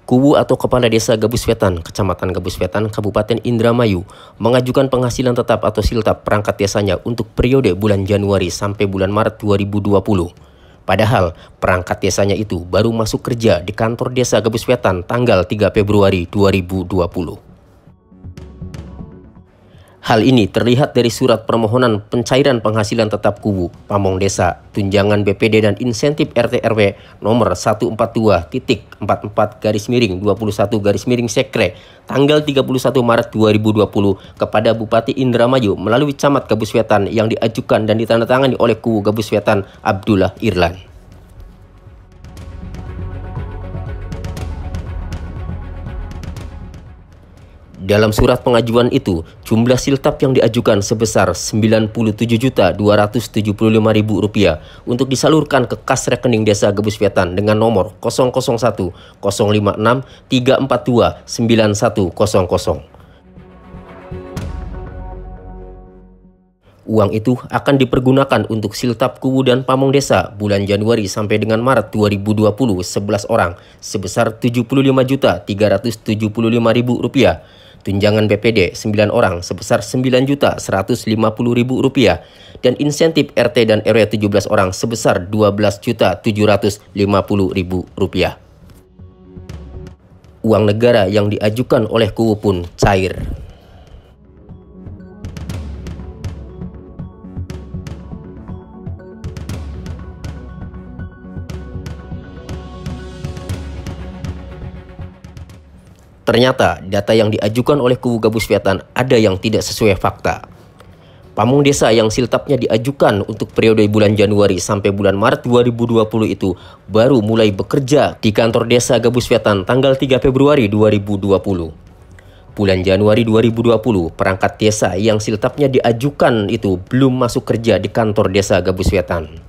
Kuwu atau Kepala Desa Gabus Wetan, Kecamatan Gabus Wetan, Kabupaten Indramayu, mengajukan penghasilan tetap atau siltap perangkat desanya untuk periode bulan Januari sampai bulan Maret 2020. Padahal perangkat desanya itu baru masuk kerja di kantor desa Gabus Wetan tanggal 3 Februari 2020. Hal ini terlihat dari surat permohonan pencairan penghasilan tetap Kuwu, Pamong Desa, tunjangan BPD dan insentif RT RW nomor 142-44-21-Sekre tanggal 31 Maret 2020 kepada Bupati Indramayu melalui Camat Gabus Wetan yang diajukan dan ditandatangani oleh Kuwu Gabus Wetan Abdullah Irlan. Dalam surat pengajuan itu, jumlah siltap yang diajukan sebesar Rp97.275.000 untuk disalurkan ke kas rekening desa Gabus Wetan dengan nomor 001 056 342 9100. Uang itu akan dipergunakan untuk siltap Kuwu dan Pamong Desa bulan Januari sampai dengan Maret 2020 11 orang sebesar Rp75.375.000. Tunjangan BPD 9 orang sebesar Rp9.150.000 dan insentif RT dan RW 17 orang sebesar Rp12.750.000. Uang negara yang diajukan oleh Kuwu pun cair. Ternyata data yang diajukan oleh Kuwu Gabus Wetan ada yang tidak sesuai fakta. Pamong Desa yang siltapnya diajukan untuk periode bulan Januari sampai bulan Maret 2020 itu baru mulai bekerja di kantor desa Gabus Wetan tanggal 3 Februari 2020. Bulan Januari 2020, perangkat desa yang siltapnya diajukan itu belum masuk kerja di kantor desa Gabus Wetan.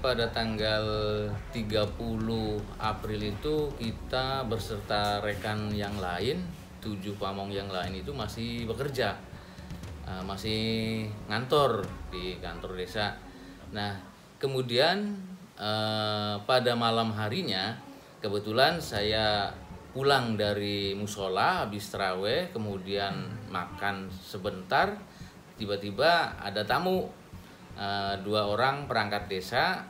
Pada tanggal 30 April itu kita beserta rekan yang lain, 7 pamong yang lain itu masih bekerja, masih ngantor di kantor desa. Nah, kemudian pada malam harinya kebetulan saya pulang dari musola habis tarawih, kemudian makan sebentar, tiba-tiba ada tamu, 2 orang perangkat desa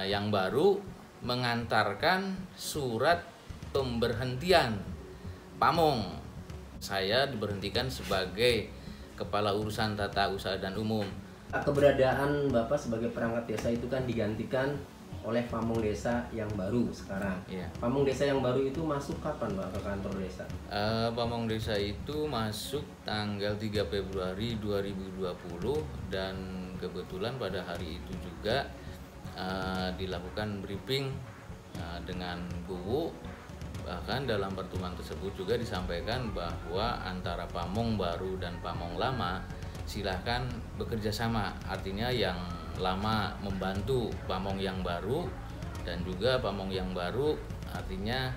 yang baru mengantarkan surat pemberhentian pamong. Saya diberhentikan sebagai kepala urusan tata usaha dan umum. Keberadaan Bapak sebagai perangkat desa itu kan digantikan oleh pamong desa yang baru sekarang. Ya. Pamong desa yang baru itu masuk kapan Pak ke kantor desa? Pamong desa itu masuk tanggal 3 Februari 2020 dan kebetulan pada hari itu juga dilakukan briefing dengan Kuwu. Bahkan dalam pertemuan tersebut juga disampaikan bahwa antara pamong baru dan pamong lama silahkan bekerja sama. Artinya yang lama membantu pamong yang baru dan juga pamong yang baru artinya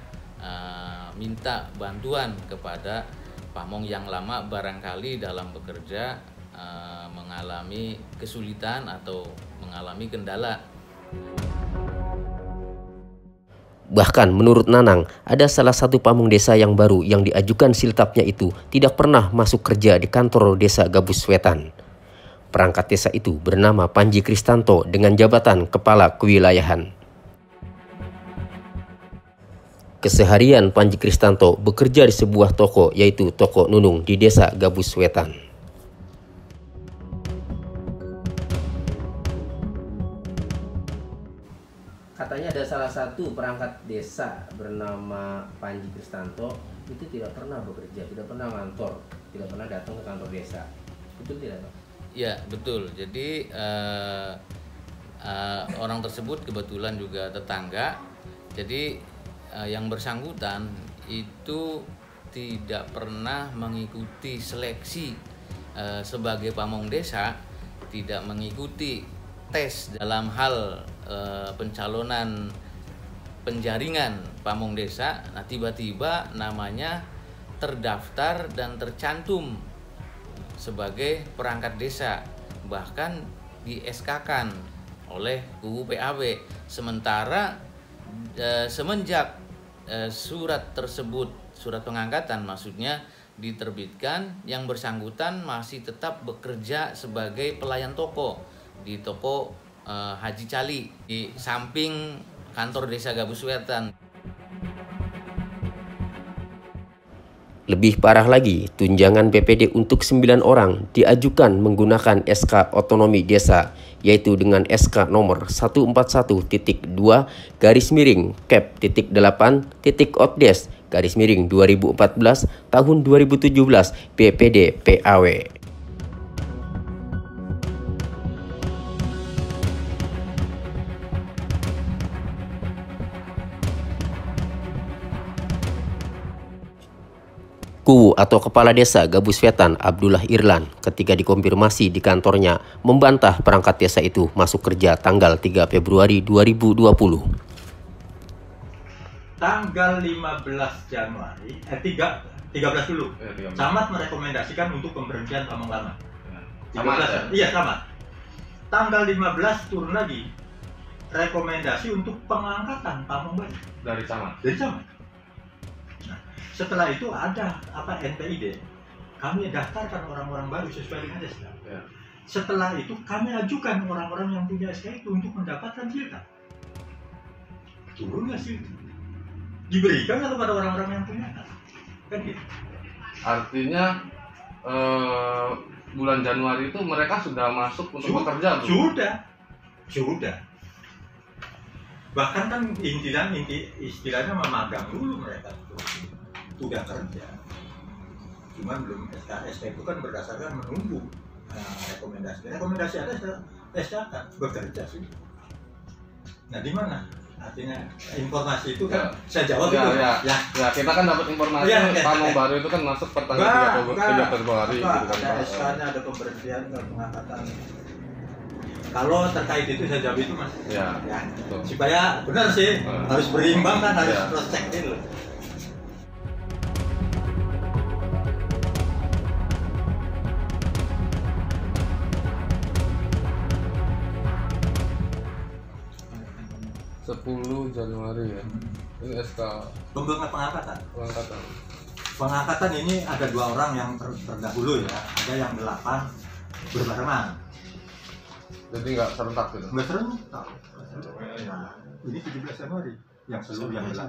minta bantuan kepada pamong yang lama barangkali dalam bekerja mengalami kesulitan atau mengalami kendala. Bahkan menurut Nanang, ada salah satu pamong desa yang baru yang diajukan siltapnya itu tidak pernah masuk kerja di kantor desa Gabus Wetan. Perangkat desa itu bernama Panji Kristanto dengan jabatan Kepala Kewilayahan. Keseharian Panji Kristanto bekerja di sebuah toko yaitu Toko Nunung di desa Gabus Wetan. Katanya ada salah satu perangkat desa bernama Panji Kristanto itu tidak pernah bekerja, tidak pernah ngantor, tidak pernah datang ke kantor desa. Betul tidak Pak? Ya betul. Jadi orang tersebut kebetulan juga tetangga. Jadi yang bersangkutan itu tidak pernah mengikuti seleksi sebagai pamong desa, tidak mengikuti tes dalam hal pencalonan penjaringan pamong desa. Nah, tiba-tiba namanya terdaftar dan tercantum sebagai perangkat desa, bahkan di SK-kan oleh Kuwu PAW. Sementara semenjak surat tersebut, surat pengangkatan maksudnya diterbitkan, yang bersangkutan masih tetap bekerja sebagai pelayan toko di toko Haji Cali di samping kantor desa Gabus Wetan. Lebih parah lagi, tunjangan BPD untuk 9 orang diajukan menggunakan SK Otonomi Desa, yaitu dengan SK nomor 141.2-8.OTDES/2014 tahun 2017 BPD PAW. Kuwu atau Kepala Desa Gabus Wetan Abdullah Irlan ketika dikonfirmasi di kantornya membantah perangkat desa itu masuk kerja tanggal 3 Februari 2020. Tanggal 15 Januari, 13 dulu, camat merekomendasikan untuk pemberhentian pamong lama. Iya, camat. Tanggal 15 turun lagi rekomendasi untuk pengangkatan pamong baru. Dari camat? Dari camat. Setelah itu ada NPID, kami daftarkan orang-orang baru sesuai dengan SK. Ya. Setelah itu kami ajukan orang-orang yang punya SK itu untuk mendapatkan silta. Turun nggak sih? Diberikan kepada orang-orang yang punya, kan gitu. Artinya bulan Januari itu mereka sudah masuk untuk bekerja? Sudah. Bahkan kan istilahnya memagang dulu mereka itu. Sudah kerja, cuman belum SK itu kan berdasarkan menunggu rekomendasi ada SK bekerja sih. Nah di mana artinya informasi itu kan saya jawab itu ya kita kan dapat informasi pamong baru itu kan masuk per tanggal 3 Februari gitu kan. Ada SK-nya, ada pemberhentian, pengangkatan. Kalau terkait itu saya jawab itu mas ya supaya benar sih harus berimbang kan, harus cross check dulu. 10 Januari ya. Ini SK pengangkatan. Pengangkatan ini ada 2 orang yang terdahulu ya, ada yang 8 berbarengan. Jadi nggak serentak gitu? Nggak serentak. Nah, ini 17 Januari yang seluruh yang 8.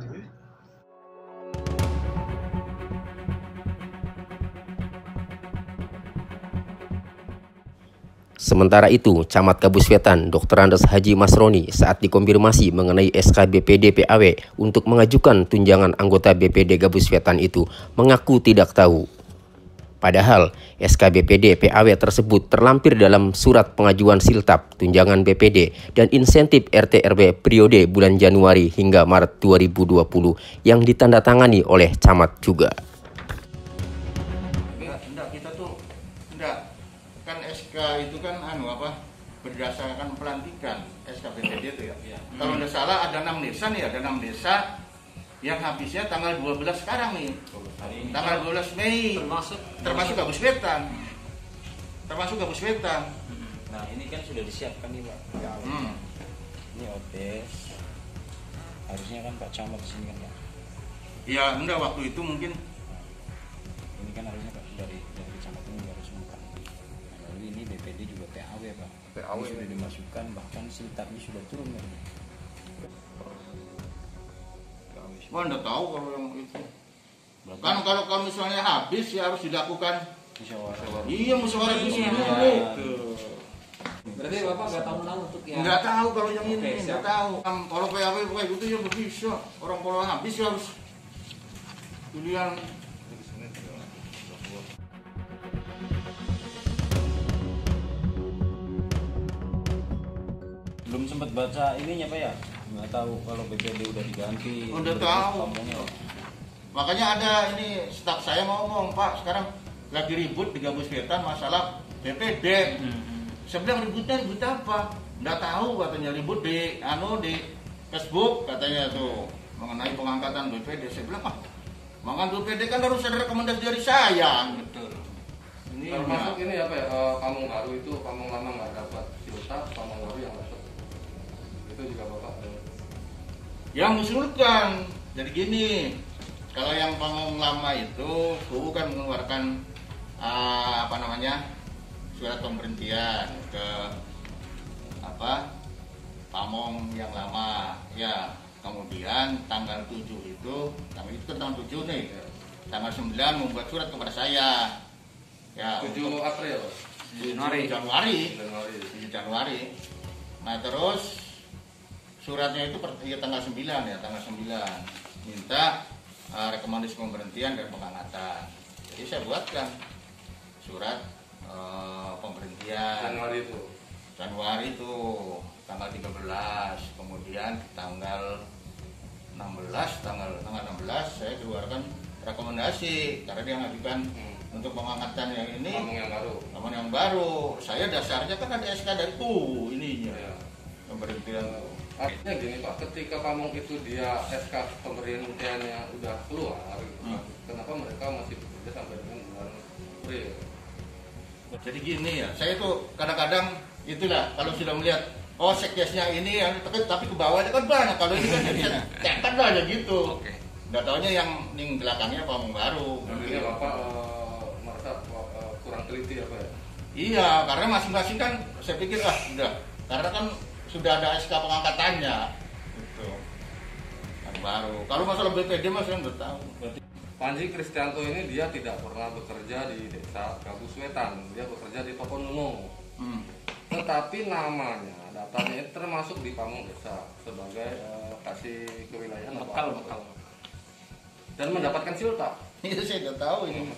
Sementara itu, Camat Gabus Wetan Dr. Andes Haji Masroni saat dikonfirmasi mengenai SK BPD PAW untuk mengajukan tunjangan anggota BPD Gabus Wetan itu mengaku tidak tahu. Padahal SK BPD PAW tersebut terlampir dalam surat pengajuan siltap, tunjangan BPD, dan insentif RT RW periode bulan Januari hingga Maret 2020 yang ditandatangani oleh Camat juga. Itu kan berdasarkan pelantikan SKBPD itu ya. Kalau tidak salah ada 6 desa nih, ada 6 desa yang habisnya tanggal 12 sekarang nih. Tanggal 12 Mei. Termasuk Gabus Wetan. Nah, ini kan sudah disiapkan nih, Pak. Ini OTS. Harusnya kan Pak Camat di sini kan, Pak. Ya, enggak waktu itu mungkin. Ini kan harusnya Pak dari Camat ini harus bukan. Ini BPD juga PAW Pak. PAW sudah dimasukkan, bahkan siltapnya sudah turun ya. Wah, enggak tahu kalau yang itu. Kan kalau misalnya habis ya harus dilakukan musyawarah. Iya, musyawarah di sini dulu. Berarti Bapak nggak tahu untuk yang nggak tahu kalau yang ini nggak tahu. Kalau PAW kayak gitu ya nggak bisa. Orang kalau habis ya harus pilihan. Belum sempat baca ininya Pak ya, nggak tahu kalau BPD udah diganti. Udah tahu. Makanya ada ini staf saya ngomong, Pak sekarang lagi ribut di Gabus Wetan masalah BPD. Saya bilang ribut apa? Nggak tahu katanya, ribut di Facebook katanya tuh mengenai pengangkatan BPD. Saya bilang mengangkat BPD kan harus ada rekomendasi dari saya. Betul. Ini termasuk ini apa ya? Pamong baru itu pamong lama nggak dapat silta, pamong baru yang dapat. Itu juga Bapak. yang mengusulkan. Jadi gini, kalau yang Pamong lama itu KUU kan mengeluarkan surat pemberhentian ke Pamong yang lama ya. Kemudian tanggal 7 itu tanggal 7 nih, tanggal 9 membuat surat kepada saya ya, 7 April 7 Januari. Nah terus suratnya itu tanggal 9 ya, tanggal 9 minta rekomendasi pemberhentian dan pengangkatan. Jadi saya buatkan surat pemberhentian Januari itu tanggal 13, kemudian tanggal 16 saya keluarkan rekomendasi karena dia ngajukan untuk pengangkatan yang ini Pamong yang baru. Saya dasarnya kan ada SK dari ininya pemberhentian. Artinya gini Pak, ketika Pamong itu dia SK pemberhentiannya udah keluar, kenapa mereka masih bekerja sampai dengan bulan April? Jadi gini ya, saya tuh kadang-kadang itulah kalau sudah melihat sekdesnya ini tapi ke bawahnya kan banyak. Kalau ini kan bisa tekan aja gitu. Nggak taunya yang belakangnya Pamong baru. Artinya Bapak merasa kurang teliti apa ya? Iya, karena masing-masing kan saya pikir udah, karena kan sudah ada SK pengangkatannya gitu. Yang baru. Kalau masalah BPD mas saya nggak tahu. Panji Kristianto ini dia tidak pernah bekerja di desa Gabus Wetan, dia bekerja di Tokonono. Tetapi namanya, datanya termasuk di Pamong Desa sebagai kasih kewilayahan bekal. Dan mendapatkan silta. Itu saya nggak tahu ini.